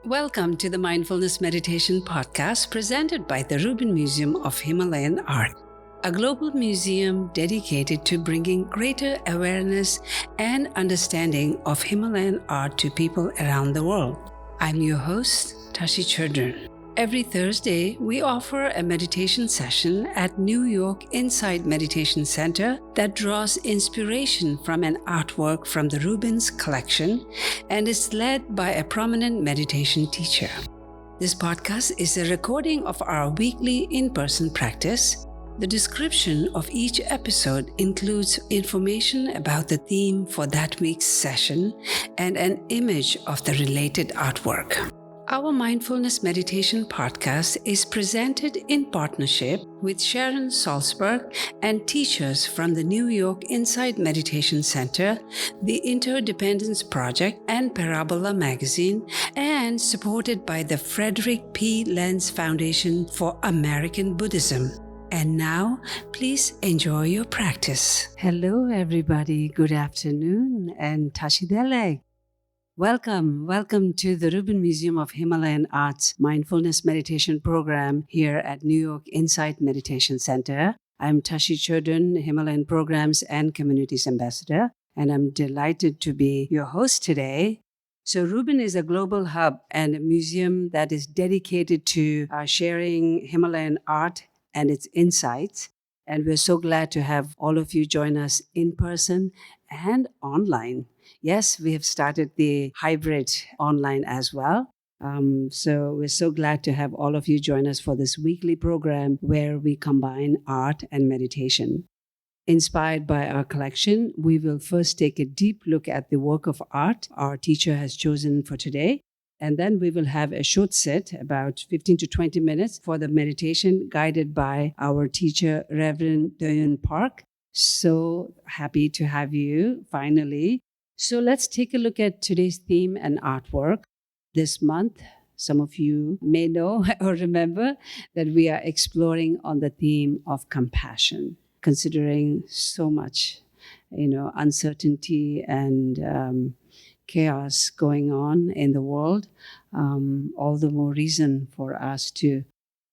Welcome to the Mindfulness Meditation Podcast presented by the Rubin Museum of Himalayan Art, a global museum dedicated to bringing greater awareness and understanding of Himalayan art to people around the world. I'm your host, Tashi Chudran. Every Thursday, we offer a meditation session at New York Insight Meditation Center that draws inspiration from an artwork from the Rubin's collection and is led by a prominent meditation teacher. This podcast is a recording of our weekly in-person practice. The description of each episode includes information about the theme for that week's session and an image of the related artwork. Our Mindfulness Meditation Podcast is presented in partnership with Sharon Salzberg and teachers from the New York Insight Meditation Center, the Interdependence Project, and Parabola Magazine, and supported by the Frederick P. Lenz Foundation for American Buddhism. And now, please enjoy your practice. Hello, everybody. Good afternoon, and Tashi Delek. Welcome to the Rubin Museum of Himalayan Art's Mindfulness Meditation Program here at New York Insight Meditation Center. I'm Tashi Chudran, Himalayan Programs and Communities Ambassador, and I'm delighted to be your host today. So Rubin is a global hub and a museum that is dedicated to sharing Himalayan art and its insights. And we're so glad to have all of you join us in person and online. Yes, we have started the hybrid online as well. So we're so glad to have all of you join us for this weekly program where we combine art and meditation. Inspired by our collection, we will first take a deep look at the work of art our teacher has chosen for today. And then we will have a short set, about 15 to 20 minutes, for the meditation guided by our teacher, Reverend Doyeon Park. So happy to have you finally. So let's take a look at today's theme and artwork. This month, some of you may know or remember that we are exploring on the theme of compassion, considering so much, uncertainty and chaos going on in the world. All the more reason for us to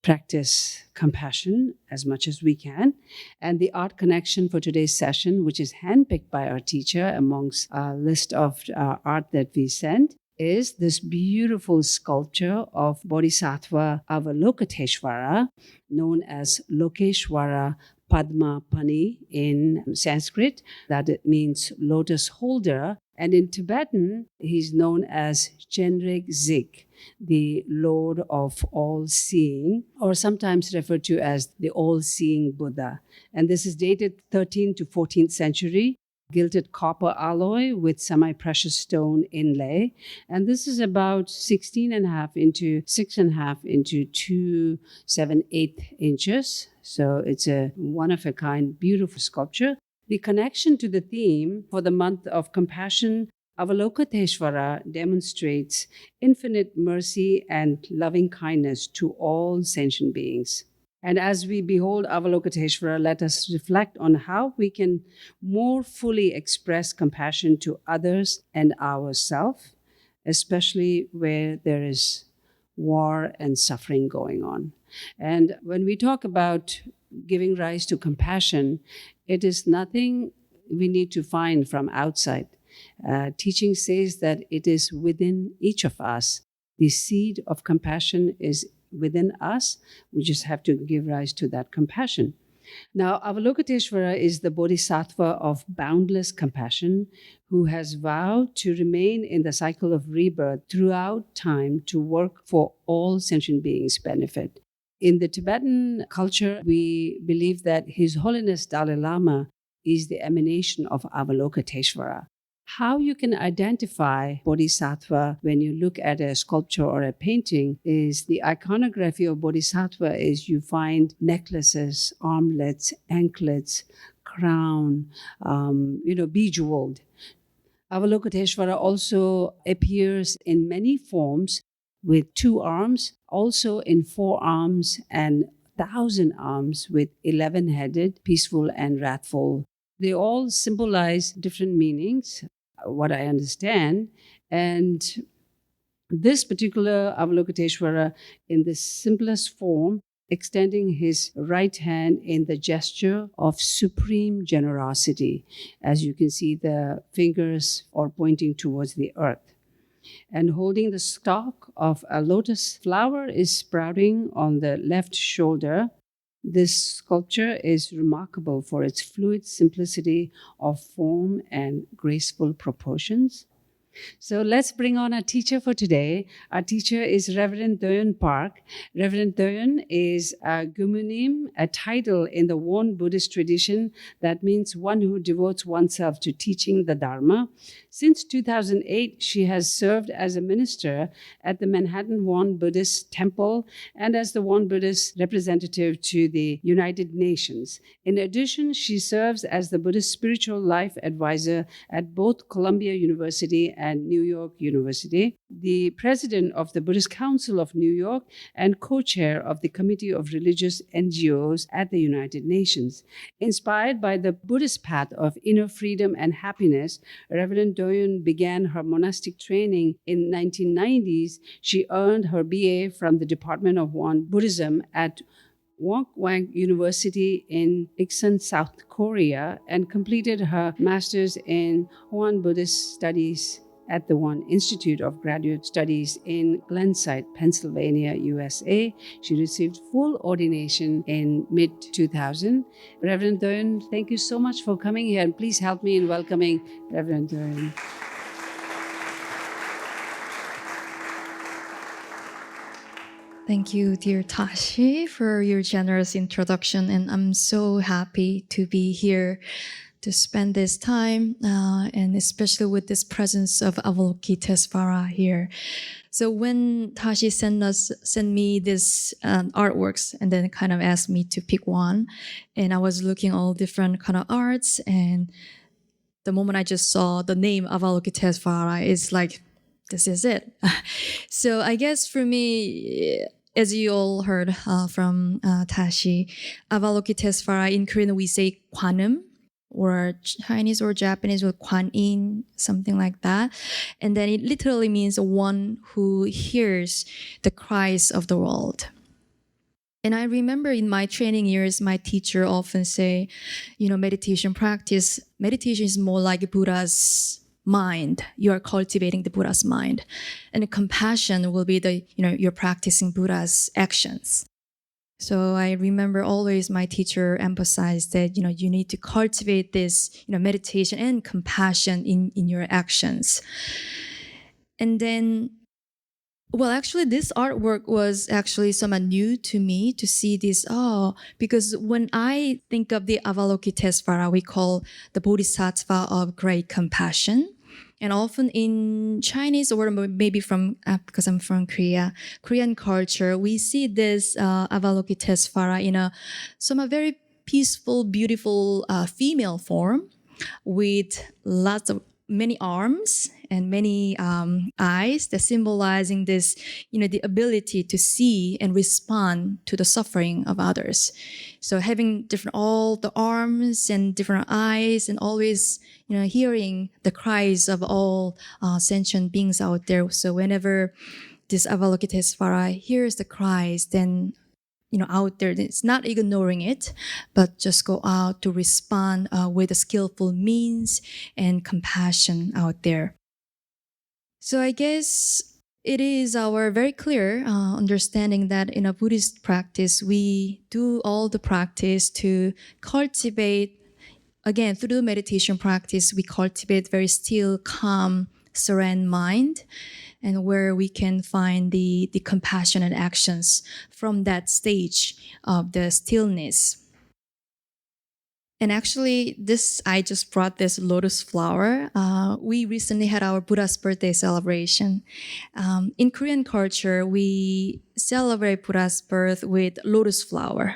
practice compassion as much as we can. And the art connection for today's session, which is handpicked by our teacher amongst a list of art that we sent, is this beautiful sculpture of Bodhisattva Avalokiteshvara, known as Lokeshwara Padma Pani in Sanskrit, that it means lotus holder. And in Tibetan, he's known as Chenreg Zik, the Lord of all-seeing, or sometimes referred to as the all-seeing Buddha. And this is dated 13th to 14th century, gilded copper alloy with semi-precious stone inlay. And this is about 16.5 into 6.5 into 2.78 inches. So it's a one-of-a-kind, beautiful sculpture. The connection to the theme for the month of compassion, Avalokiteshvara demonstrates infinite mercy and loving kindness to all sentient beings. And as we behold Avalokiteshvara, let us reflect on how we can more fully express compassion to others and ourselves, especially where there is war and suffering going on. And when we talk about giving rise to compassion, it is nothing we need to find from outside. Teaching says that it is within each of us. The seed of compassion is within us. We just have to give rise to that compassion. Now, Avalokiteshvara is the bodhisattva of boundless compassion who has vowed to remain in the cycle of rebirth throughout time to work for all sentient beings' benefit. In the Tibetan culture, we believe that His Holiness Dalai Lama is the emanation of Avalokiteshvara. How you can identify Bodhisattva when you look at a sculpture or a painting is the iconography of Bodhisattva is you find necklaces, armlets, anklets, crown, bejeweled. Avalokiteshvara also appears in many forms with 2 arms, also in 4 arms and 1,000 arms with 11-headed, peaceful and wrathful. They all symbolize different meanings, what I understand. And This particular Avalokiteshvara, in the simplest form, extending his right hand in the gesture of supreme generosity. As you can see, the fingers are pointing towards the earth. And holding the stalk of a lotus flower is sprouting on the left shoulder. This sculpture is remarkable for its fluid simplicity of form and graceful proportions. So let's bring on our teacher for today. Our teacher is Reverend Doyeon Park. Reverend Doyeon is a gumunim, a title in the Won Buddhist tradition that means one who devotes oneself to teaching the Dharma. Since 2008, she has served as a minister at the Manhattan Won Buddhist Temple and as the Won Buddhist representative to the United Nations. In addition, she serves as the Buddhist spiritual life advisor at both Columbia University and New York University, the president of the Buddhist Council of New York, and co-chair of the Committee of Religious NGOs at the United Nations. Inspired by the Buddhist path of inner freedom and happiness, Reverend Doyeon began her monastic training in 1990s. She earned her BA from the Department of Won Buddhism at Wonkwang University in Iksan, South Korea, and completed her master's in Won Buddhist Studies at the Won Institute of Graduate Studies in Glenside, Pennsylvania, USA. She received full ordination in mid-2000. Reverend Doyeon, thank you so much for coming here, and please help me in welcoming Reverend Doyeon. Thank you, dear Tashi, for your generous introduction. And I'm so happy to be here to spend this time, and especially with this presence of Avalokiteshvara here. So when Tashi sent me this artworks and then kind of asked me to pick one, and I was looking all different kind of arts, and the moment I just saw the name Avalokiteshvara, it's like, this is it. So I guess for me, as you all heard from Tashi, Avalokiteshvara, in Korean we say Kwanum, or Chinese or Japanese or Kwan-in, something like that. And then it literally means one who hears the cries of the world. And I remember in my training years, my teacher often say, meditation is more like Buddha's mind. You are cultivating the Buddha's mind. And compassion will be you're practicing Buddha's actions. So I remember always my teacher emphasized that, you need to cultivate this, meditation and compassion in your actions. And then, actually this artwork was actually somewhat new to me to see this. Because when I think of the Avalokiteshvara, we call the Bodhisattva of great compassion. And often in Chinese, or maybe because I'm from Korean culture, we see this Avalokiteshvara in a very peaceful, beautiful female form with many arms and many eyes that symbolizing this, the ability to see and respond to the suffering of others. So having all the arms and different eyes, and always, hearing the cries of all sentient beings out there. So whenever this Avalokiteshvara hears the cries, then out there, it's not ignoring it, but just go out to respond with a skillful means and compassion out there. So I guess it is our very clear understanding that in a Buddhist practice, we do all the practice to cultivate, again, through the meditation practice, we cultivate very still, calm, serene mind, and where we can find the compassionate actions from that stage of the stillness. And actually, I just brought this lotus flower. We recently had our Buddha's birthday celebration. In Korean culture, we celebrate Buddha's birth with lotus flower.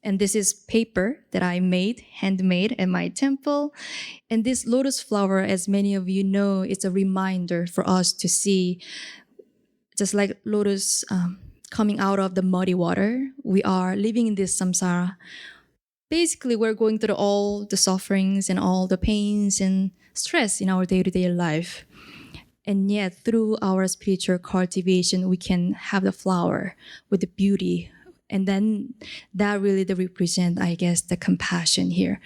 And this is paper that I made, handmade at my temple. And this lotus flower, as many of you know, it's a reminder for us to see, just like lotus coming out of the muddy water, we are living in this samsara. Basically, we're going through all the sufferings and all the pains and stress in our day-to-day life. And yet, through our spiritual cultivation, we can have the flower with the beauty. And then that really represent, I guess, the compassion here.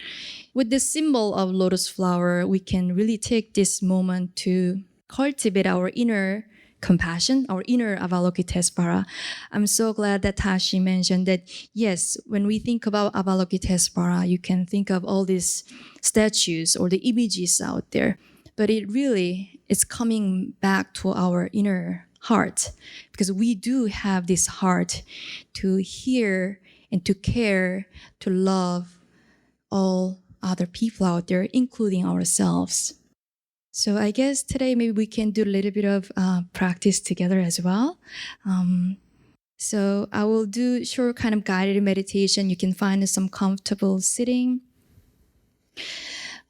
With the symbol of lotus flower, we can really take this moment to cultivate our inner compassion, our inner Avalokitesvara. I'm so glad that Tashi mentioned that, yes, when we think about Avalokitesvara, you can think of all these statues or the images out there, but it really is coming back to our inner heart, because we do have this heart to hear and to care, to love all other people out there, including ourselves. So I guess today maybe we can do a little bit of practice together as well. So I will do short kind of guided meditation. You can find some comfortable sitting.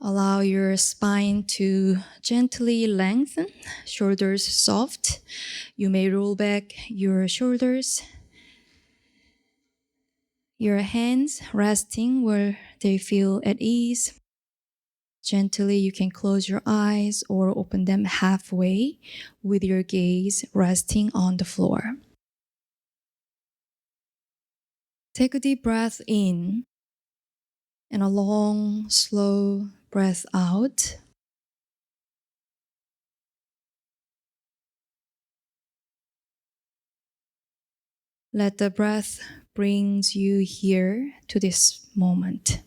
Allow your spine to gently lengthen, shoulders soft. You may roll back your shoulders. Your hands resting where they feel at ease. Gently, you can close your eyes or open them halfway with your gaze resting on the floor. Take a deep breath in and a long, slow breath out. Let the breath brings you here to this moment.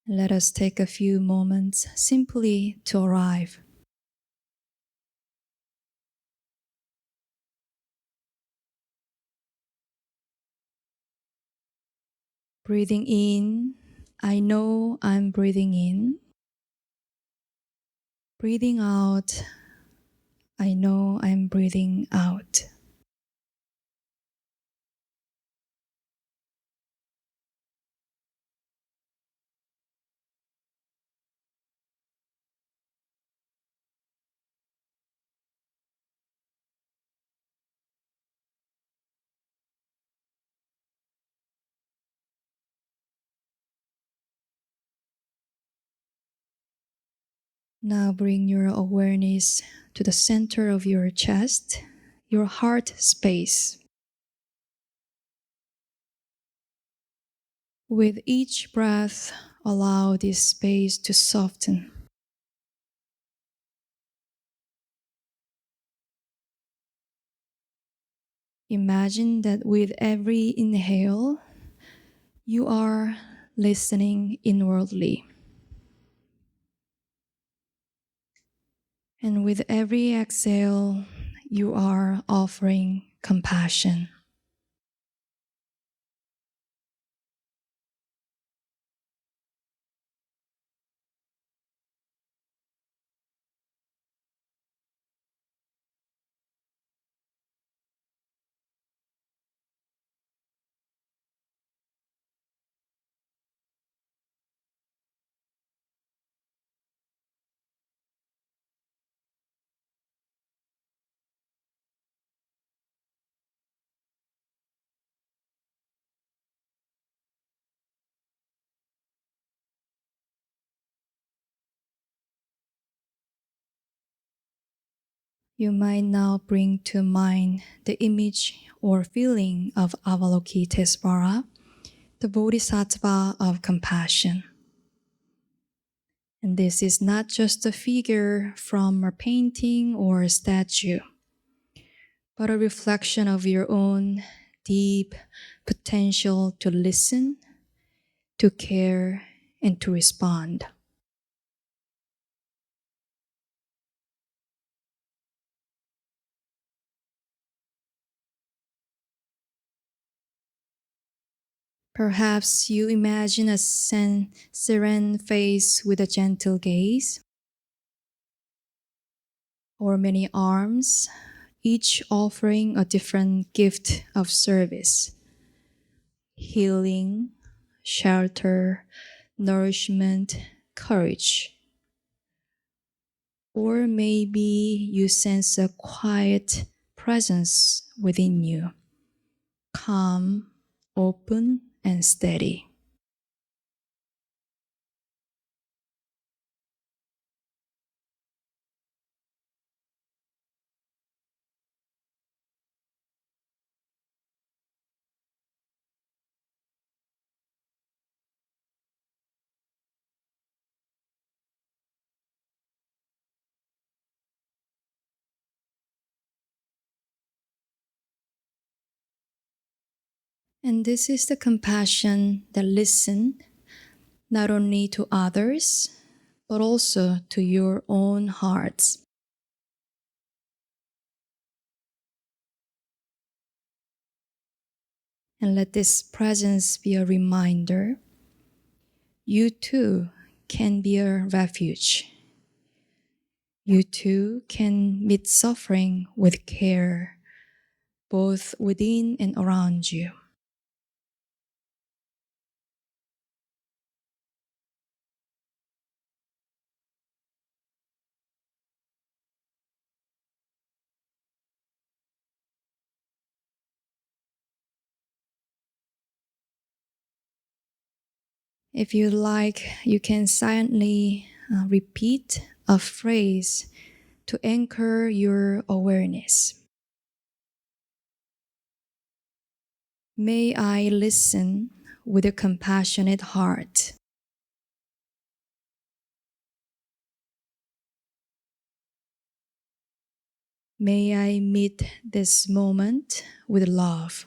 Let us take a few moments simply to arrive. Breathing in, I know I'm breathing in. Breathing out, I know I'm breathing out. Now bring your awareness to the center of your chest, your heart space. With each breath, allow this space to soften. Imagine that with every inhale, you are listening inwardly. And with every exhale, you are offering compassion. You might now bring to mind the image or feeling of Avalokitesvara, the Bodhisattva of compassion. And this is not just a figure from a painting or a statue, but a reflection of your own deep potential to listen, to care, and to respond. Perhaps you imagine a serene face with a gentle gaze, or many arms, each offering a different gift of service: healing, shelter, nourishment, courage. Or maybe you sense a quiet presence within you, calm, open, and steady. And this is the compassion that listens not only to others, but also to your own hearts. And let this presence be a reminder you too can be a refuge. You too can meet suffering with care, both within and around you. If you like, you can silently repeat a phrase to anchor your awareness. May I listen with a compassionate heart. May I meet this moment with love.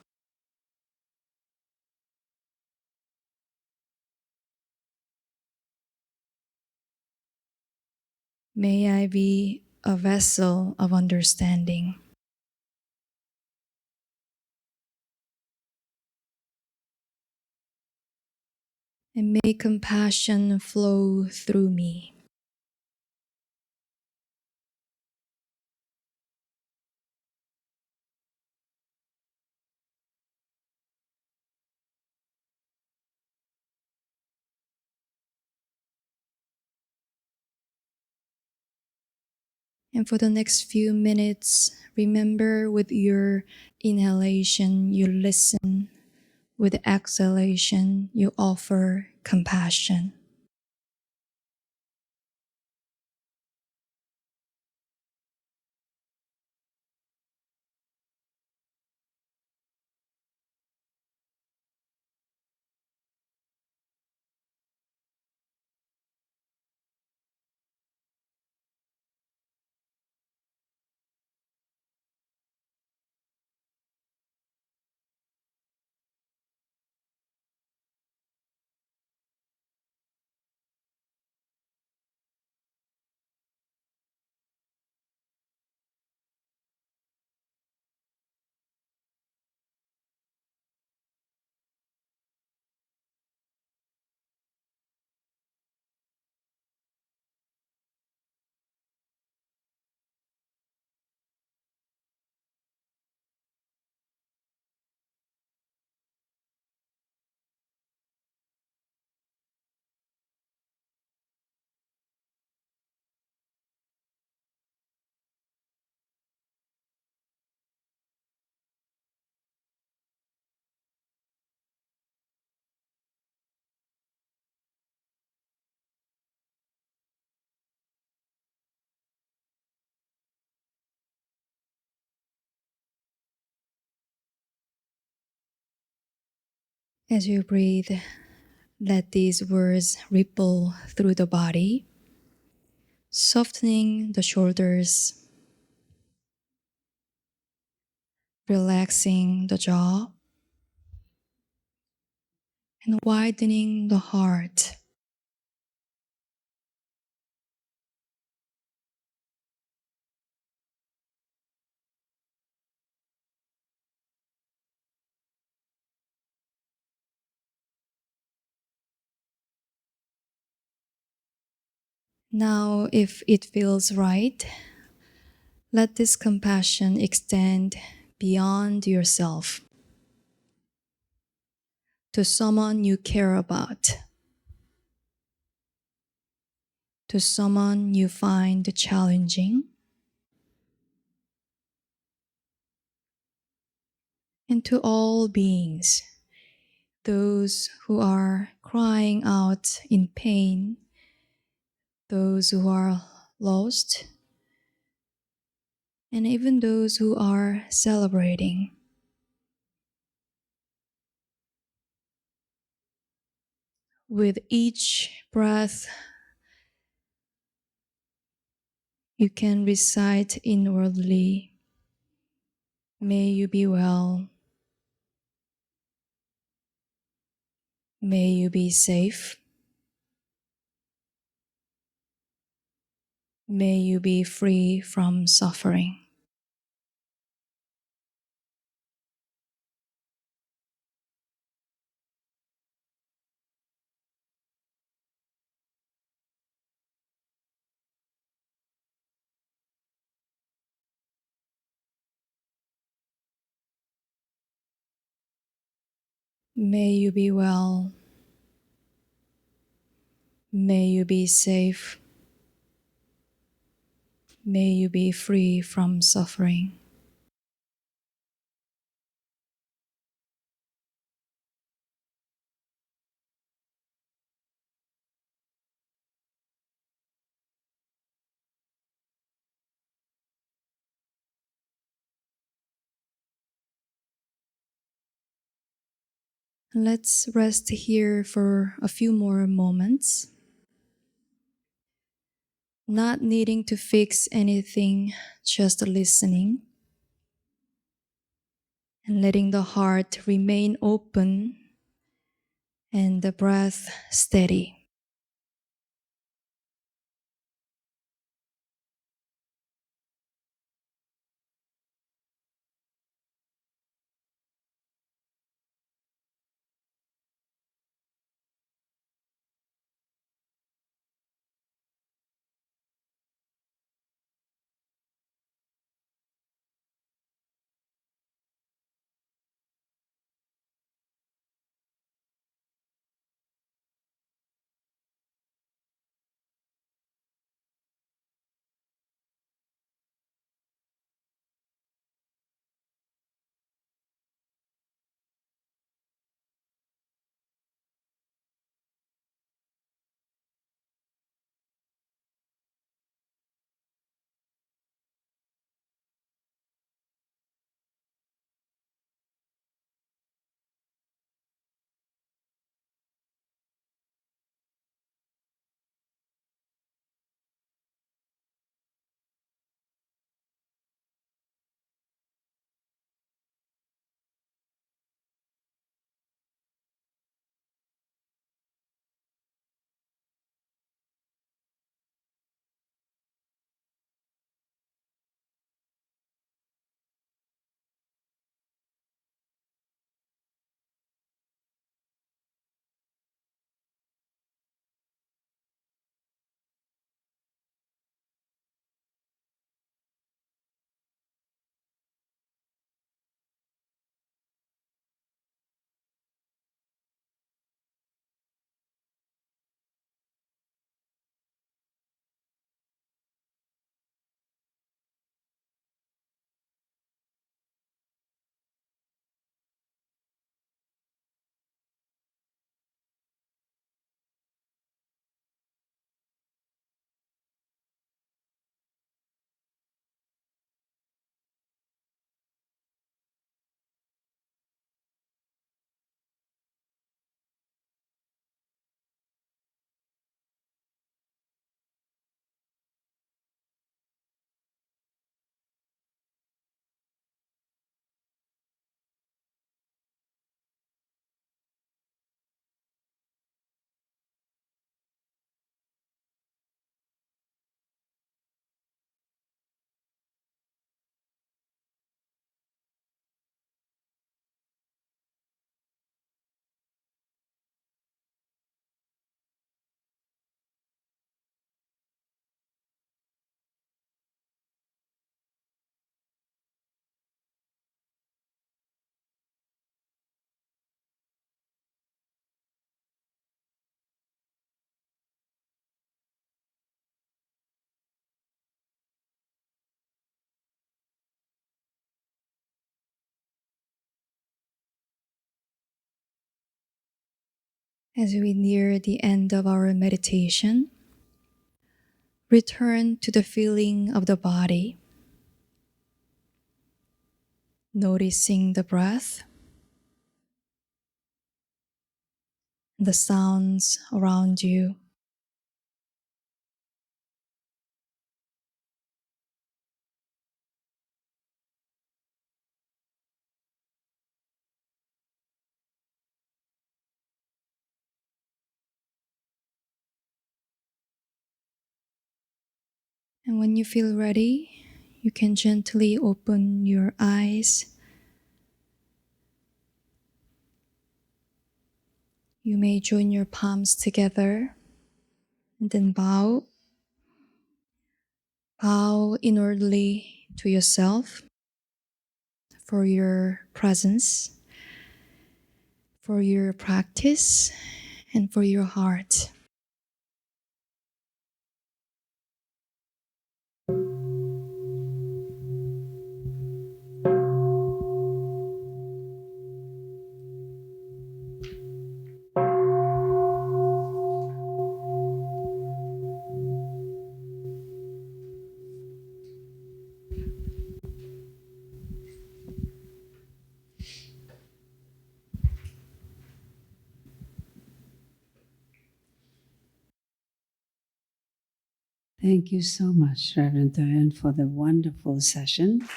May I be a vessel of understanding. And may compassion flow through me. And for the next few minutes, remember with your inhalation, you listen. With exhalation, you offer compassion. As you breathe, let these words ripple through the body, softening the shoulders, relaxing the jaw, and widening the heart. Now, if it feels right, let this compassion extend beyond yourself to someone you care about, to someone you find challenging, and to all beings, those who are crying out in pain, those who are lost, and even those who are celebrating. With each breath, you can recite inwardly, may you be well, May you be safe. May you be free from suffering. May you be well. May you be safe. May you be free from suffering. Let's rest here for a few more moments, not needing to fix anything, just listening and letting the heart remain open and the breath steady. As we near the end of our meditation, return to the feeling of the body, noticing the breath, the sounds around you. And when you feel ready, you can gently open your eyes. You may join your palms together and then bow. Bow inwardly to yourself for your presence, for your practice, and for your heart. Thank you so much, Reverend Doyeon, for the wonderful session.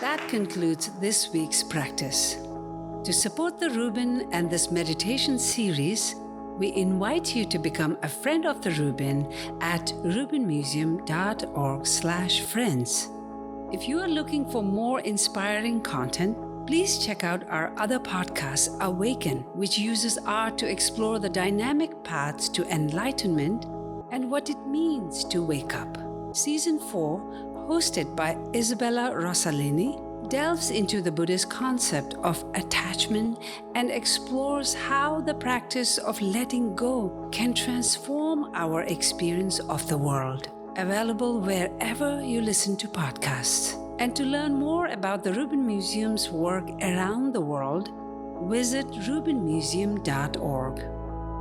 That concludes this week's practice. To support the Rubin and this meditation series, we invite you to become a friend of the Rubin at rubinmuseum.org/friends. If you are looking for more inspiring content, please check out our other podcast, Awaken, which uses art to explore the dynamic paths to enlightenment and what it means to wake up. Season 4, hosted by Isabella Rossellini, delves into the Buddhist concept of attachment and explores how the practice of letting go can transform our experience of the world. Available wherever you listen to podcasts. And to learn more about the Rubin Museum's work around the world, visit rubinmuseum.org.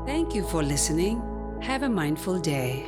Thank you for listening. Have a mindful day.